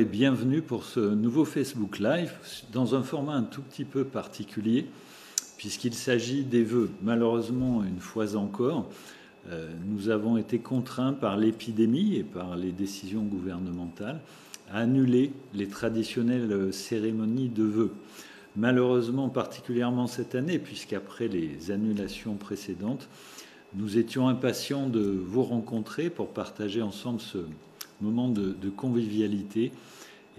et bienvenue pour ce nouveau Facebook Live dans un format un tout petit peu particulier puisqu'il s'agit des vœux. Malheureusement, une fois encore, nous avons été contraints par l'épidémie et par les décisions gouvernementales à annuler les traditionnelles cérémonies de vœux. Malheureusement, particulièrement cette année, puisqu'après les annulations précédentes, nous étions impatients de vous rencontrer pour partager ensemble ce moment de convivialité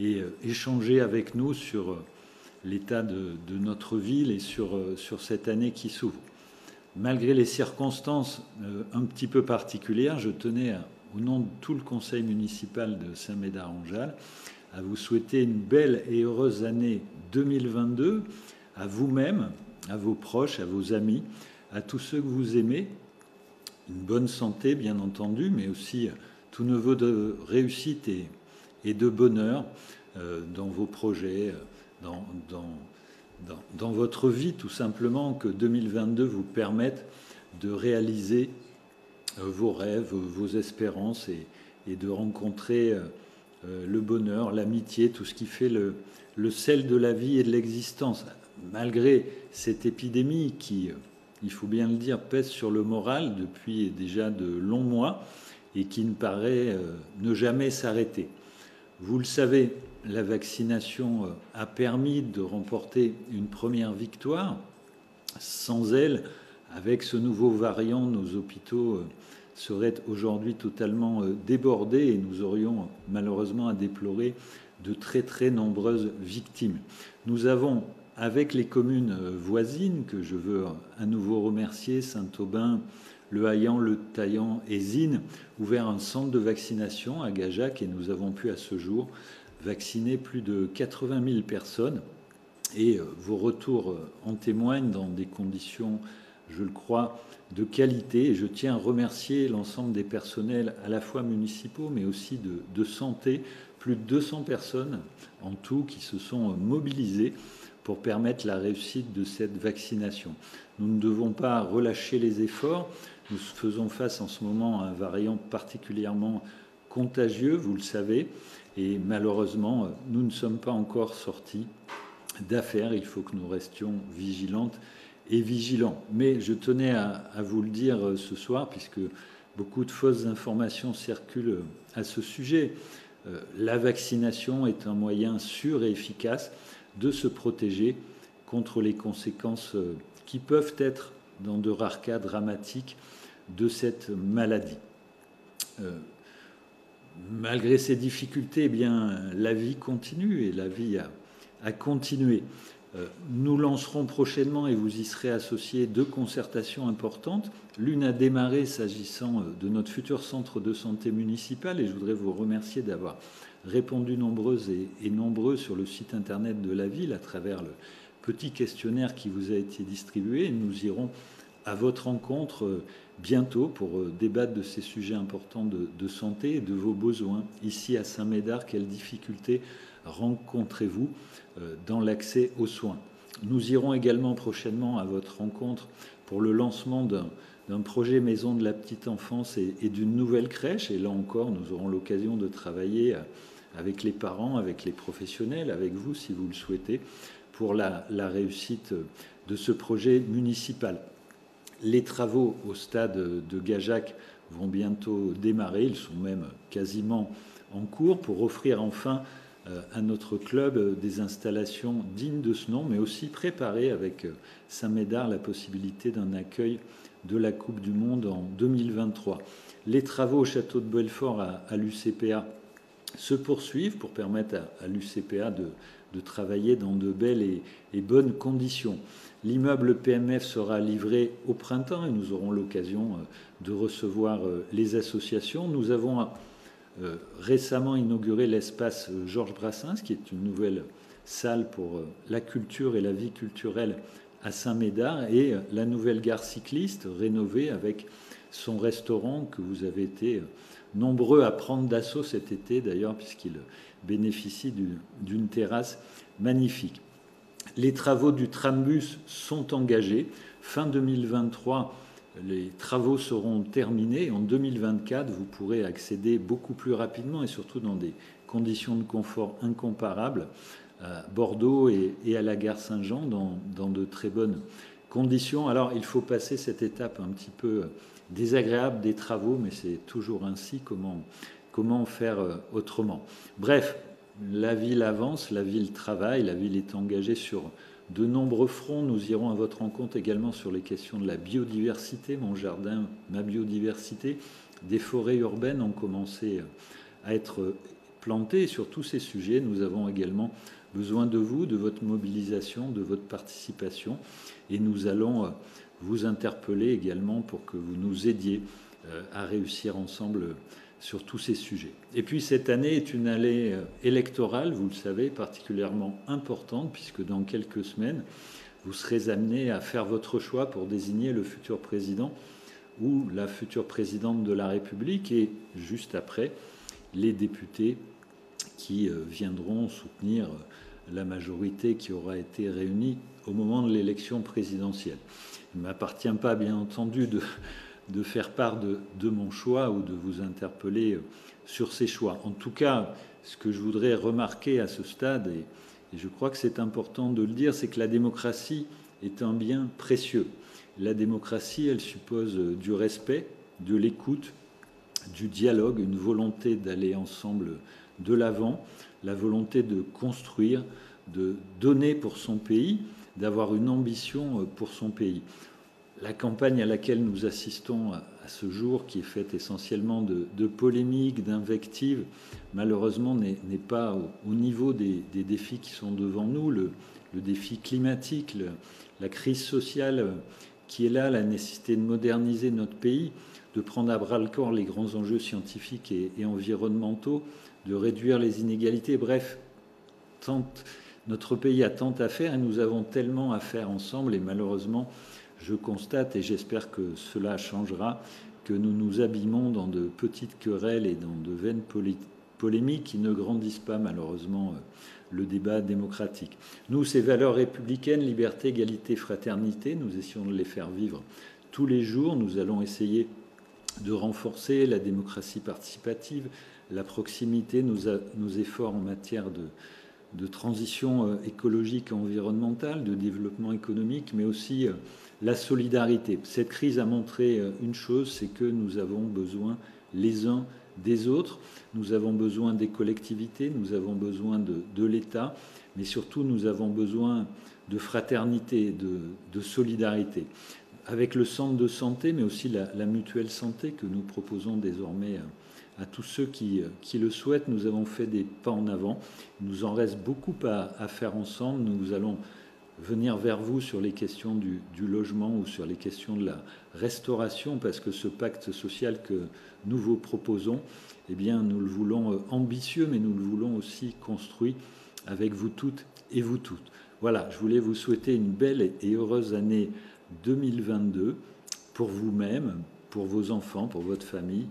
et échanger avec nous sur l'état de notre ville et sur cette année qui s'ouvre. Malgré les circonstances un petit peu particulières, je tenais, au nom de tout le conseil municipal de Saint-Médard-en-Jalles, à vous souhaiter une belle et heureuse année 2022, à vous-même, à vos proches, à vos amis, à tous ceux que vous aimez, une bonne santé bien entendu, mais aussi tous nos vœux de réussite et de bonheur dans vos projets, dans votre vie tout simplement, que 2022 vous permette de réaliser vos rêves, vos espérances et de rencontrer le bonheur, l'amitié, tout ce qui fait le sel de la vie et de l'existence. Malgré cette épidémie qui, il faut bien le dire, pèse sur le moral depuis déjà de longs mois et qui ne paraît ne jamais s'arrêter. Vous le savez, la vaccination a permis de remporter une première victoire. Sans elle, avec ce nouveau variant, nos hôpitaux seraient aujourd'hui totalement débordés et nous aurions malheureusement à déplorer de très très nombreuses victimes. Nous avons, avec les communes voisines, que je veux à nouveau remercier, Saint-Aubin, Le Haillan, Le Taillan et Zine, ouvert un centre de vaccination à Gajac et nous avons pu à ce jour vacciner plus de 80 000 personnes. Et vos retours en témoignent dans des conditions, je le crois, de qualité. Et je tiens à remercier l'ensemble des personnels à la fois municipaux mais aussi de santé, plus de 200 personnes en tout qui se sont mobilisées pour permettre la réussite de cette vaccination. Nous ne devons pas relâcher les efforts. Nous faisons face en ce moment à un variant particulièrement contagieux, vous le savez, et malheureusement, nous ne sommes pas encore sortis d'affaire. Il faut que nous restions vigilantes et vigilants. Mais je tenais à vous le dire ce soir, puisque beaucoup de fausses informations circulent à ce sujet. La vaccination est un moyen sûr et efficace de se protéger contre les conséquences qui peuvent être, dans de rares cas dramatiques, de cette maladie. Malgré ces difficultés, eh bien, la vie continue et la vie a continué. Nous lancerons prochainement, et vous y serez associés, 2 concertations importantes. L'une a démarré s'agissant de notre futur centre de santé municipal, et je voudrais vous remercier d'avoir répondu nombreuses et nombreux sur le site internet de la ville à travers le petit questionnaire qui vous a été distribué. Et nous irons à votre rencontre bientôt pour débattre de ces sujets importants de santé et de vos besoins. Ici à Saint-Médard, quelles difficultés rencontrez-vous dans l'accès aux soins? Nous irons également prochainement à votre rencontre pour le lancement d'un projet Maison de la Petite Enfance et d'une nouvelle crèche. Et là encore, nous aurons l'occasion de travailler avec les parents, avec les professionnels, avec vous si vous le souhaitez, pour la réussite de ce projet municipal. Les travaux au stade de Gajac vont bientôt démarrer, ils sont même quasiment en cours pour offrir enfin à notre club des installations dignes de ce nom, mais aussi préparer avec Saint-Médard la possibilité d'un accueil de la Coupe du Monde en 2023. Les travaux au château de Belfort à l'UCPA se poursuivent pour permettre à l'UCPA de travailler dans de belles et bonnes conditions. L'immeuble PMF sera livré au printemps et nous aurons l'occasion de recevoir les associations. Nous avons récemment inauguré l'espace Georges Brassens, qui est une nouvelle salle pour la culture et la vie culturelle à Saint-Médard, et la nouvelle gare cycliste rénovée avec son restaurant que vous avez été nombreux à prendre d'assaut cet été d'ailleurs, puisqu'il bénéficie d'une terrasse magnifique. Les travaux du trambus sont engagés. Fin 2023, les travaux seront terminés. En 2024, vous pourrez accéder beaucoup plus rapidement et surtout dans des conditions de confort incomparables à Bordeaux et à la gare Saint-Jean dans de très bonnes conditions. Alors il faut passer cette étape un petit peu désagréable des travaux, mais c'est toujours ainsi. Comment faire autrement? Bref, la ville avance, la ville travaille, la ville est engagée sur de nombreux fronts. Nous irons à votre rencontre également sur les questions de la biodiversité. Mon jardin, ma biodiversité. Des forêts urbaines ont commencé à être plantées. Et sur tous ces sujets, nous avons également besoin de vous, de votre mobilisation, de votre participation. Et nous allons vous interpeller également pour que vous nous aidiez à réussir ensemble sur tous ces sujets. Et puis cette année est une année électorale, vous le savez, particulièrement importante, puisque dans quelques semaines, vous serez amenés à faire votre choix pour désigner le futur président ou la future présidente de la République, et juste après, les députés qui viendront soutenir la majorité qui aura été réunie au moment de l'élection présidentielle. Il ne m'appartient pas, bien entendu, de faire part de mon choix ou de vous interpeller sur ces choix. En tout cas, ce que je voudrais remarquer à ce stade, et je crois que c'est important de le dire, c'est que la démocratie est un bien précieux. La démocratie, elle suppose du respect, de l'écoute, du dialogue, une volonté d'aller ensemble de l'avant, la volonté de construire, de donner pour son pays, d'avoir une ambition pour son pays. La campagne à laquelle nous assistons à ce jour, qui est faite essentiellement de polémiques, d'invectives, malheureusement n'est pas au niveau des défis qui sont devant nous, le défi climatique, la crise sociale qui est là, la nécessité de moderniser notre pays, de prendre à bras-le-corps les grands enjeux scientifiques et environnementaux, de réduire les inégalités. Bref, notre pays a tant à faire et nous avons tellement à faire ensemble, et malheureusement, je constate, et j'espère que cela changera, que nous nous abîmons dans de petites querelles et dans de vaines polémiques qui ne grandissent pas malheureusement le débat démocratique. Nous, ces valeurs républicaines, liberté, égalité, fraternité, nous essayons de les faire vivre tous les jours. Nous allons essayer de renforcer la démocratie participative, la proximité, nos efforts en matière de transition écologique et environnementale, de développement économique, mais aussi la solidarité. Cette crise a montré une chose, c'est que nous avons besoin les uns des autres, nous avons besoin des collectivités, nous avons besoin de l'État, mais surtout nous avons besoin de fraternité, de solidarité. Avec le centre de santé, mais aussi la mutuelle santé que nous proposons désormais à tous ceux qui le souhaitent, nous avons fait des pas en avant. Il nous en reste beaucoup à faire ensemble. Nous allons venir vers vous sur les questions du logement ou sur les questions de la restauration, parce que ce pacte social que nous vous proposons, eh bien, nous le voulons ambitieux, mais nous le voulons aussi construit avec vous toutes et vous toutes. Voilà, je voulais vous souhaiter une belle et heureuse année 2022 pour vous-même, pour vos enfants, pour votre famille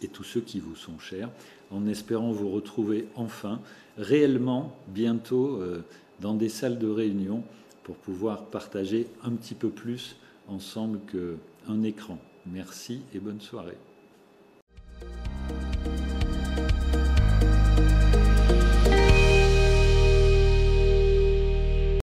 et tous ceux qui vous sont chers, en espérant vous retrouver enfin, réellement, bientôt, dans des salles de réunion pour pouvoir partager un petit peu plus ensemble qu'un écran. Merci et bonne soirée.